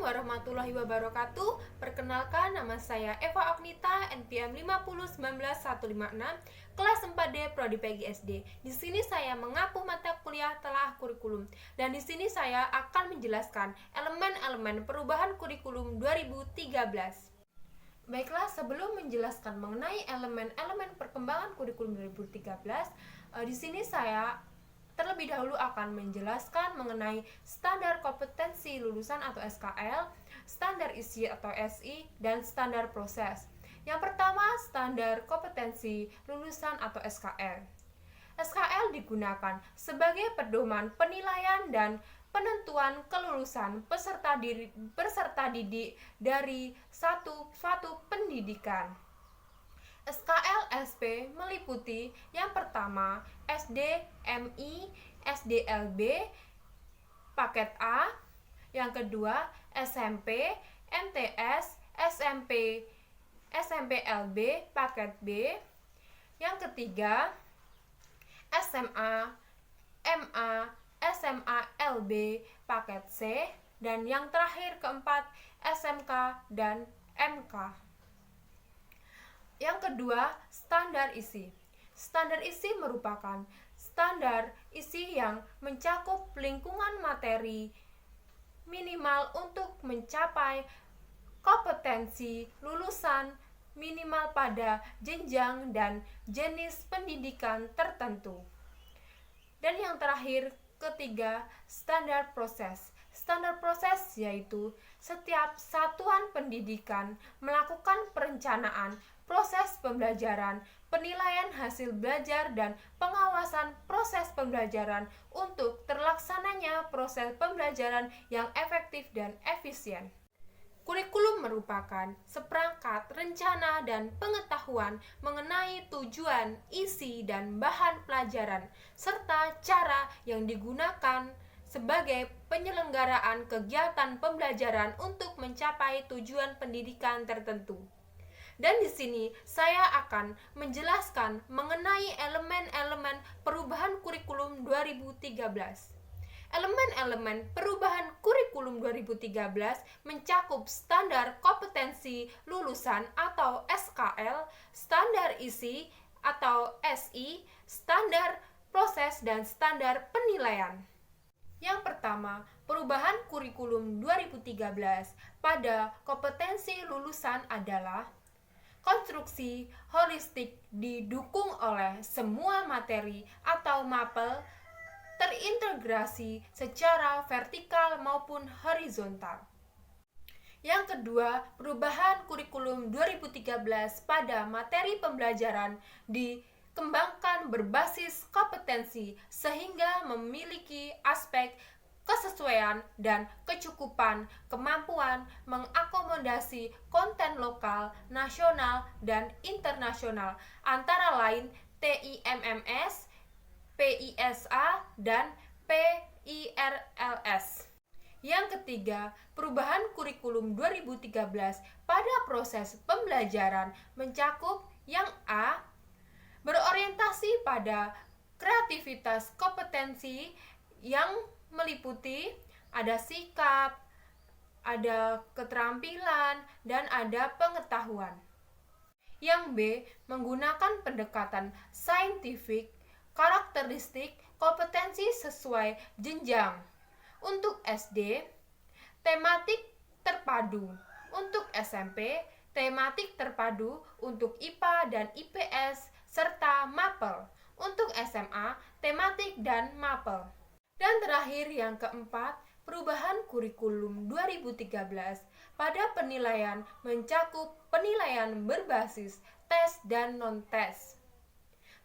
warahmatullahi wabarakatuh. Perkenalkan, nama saya Eva Agnita, NPM 5019156, kelas 4D Prodi PGSD. Di sini saya mengaku mata kuliah telah kurikulum, dan di sini saya akan menjelaskan elemen-elemen perubahan kurikulum 2013. Baiklah, sebelum menjelaskan mengenai elemen-elemen perkembangan kurikulum 2013, di sini saya terlebih dahulu akan menjelaskan mengenai standar kompetensi lulusan atau SKL, standar isi atau SI, dan standar proses. Yang pertama, standar kompetensi lulusan atau SKL. SKL digunakan sebagai pedoman penilaian dan penentuan kelulusan peserta didik dari suatu pendidikan. SKL-SP meliputi yang pertama SD, MI, SDLB, paket A, yang kedua SMP, MTS, SMP, SMPLB, paket B, yang ketiga SMA, MA, SMA-LB, paket C, dan yang terakhir keempat SMK dan MK. Yang kedua, standar isi. Standar isi merupakan standar isi yang mencakup lingkungan materi minimal untuk mencapai kompetensi lulusan minimal pada jenjang dan jenis pendidikan tertentu. Dan yang terakhir, ketiga, standar proses. Standar proses yaitu setiap satuan pendidikan melakukan perencanaan proses pembelajaran, penilaian hasil belajar, dan pengawasan proses pembelajaran untuk terlaksananya proses pembelajaran yang efektif dan efisien. Kurikulum merupakan seperangkat rencana dan pengetahuan mengenai tujuan, isi, dan bahan pelajaran, serta cara yang digunakan sebagai penyelenggaraan kegiatan pembelajaran untuk mencapai tujuan pendidikan tertentu. Dan di sini saya akan menjelaskan mengenai elemen-elemen perubahan kurikulum 2013. Elemen-elemen perubahan kurikulum 2013 mencakup standar kompetensi lulusan atau SKL, standar isi atau SI, standar proses, dan standar penilaian. Yang pertama, perubahan kurikulum 2013 pada kompetensi lulusan adalah konstruksi holistik didukung oleh semua materi atau mapel terintegrasi secara vertikal maupun horizontal. Yang kedua, perubahan kurikulum 2013 pada materi pembelajaran dikembangkan berbasis kompetensi sehingga memiliki aspek kesesuaian dan kecukupan kemampuan mengakomodasi konten lokal, nasional, dan internasional, antara lain TIMMS, PISA, dan PIRLS. Yang ketiga, perubahan kurikulum 2013 pada proses pembelajaran mencakup yang A, berorientasi pada kreativitas kompetensi yang meliputi ada sikap, ada keterampilan, dan ada pengetahuan. Yang B, menggunakan pendekatan saintifik, karakteristik, kompetensi sesuai jenjang. Untuk SD, tematik terpadu. Untuk SMP, tematik terpadu untuk IPA dan IPS serta mapel. Untuk SMA, tematik dan mapel. Dan terakhir yang keempat, perubahan kurikulum 2013 pada penilaian mencakup penilaian berbasis tes dan non-tes.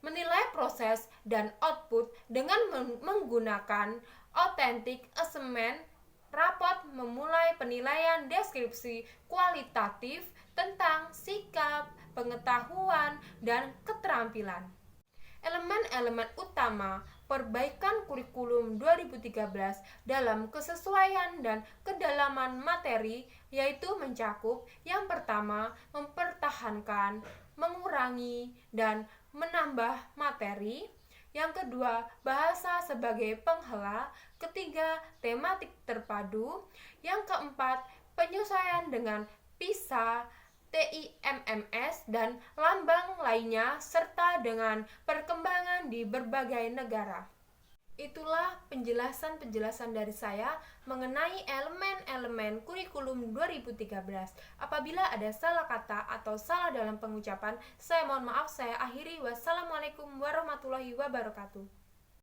Menilai proses dan output dengan menggunakan authentic assessment, rapot memulai penilaian deskripsi kualitatif tentang sikap, pengetahuan, dan keterampilan. Elemen-elemen utama perbaikan kurikulum 2013 dalam kesesuaian dan kedalaman materi yaitu mencakup yang pertama, mempertahankan, mengurangi, dan menambah materi. Yang kedua, bahasa sebagai penghela. Ketiga, tematik terpadu. Yang keempat, penyesuaian dengan PISA, TIMMS, dan lambang lainnya, serta dengan perkembangan di berbagai negara. Itulah penjelasan-penjelasan dari saya mengenai elemen-elemen kurikulum 2013. Apabila ada salah kata atau salah dalam pengucapan, saya mohon maaf. Saya akhiri. Wassalamualaikum warahmatullahi wabarakatuh.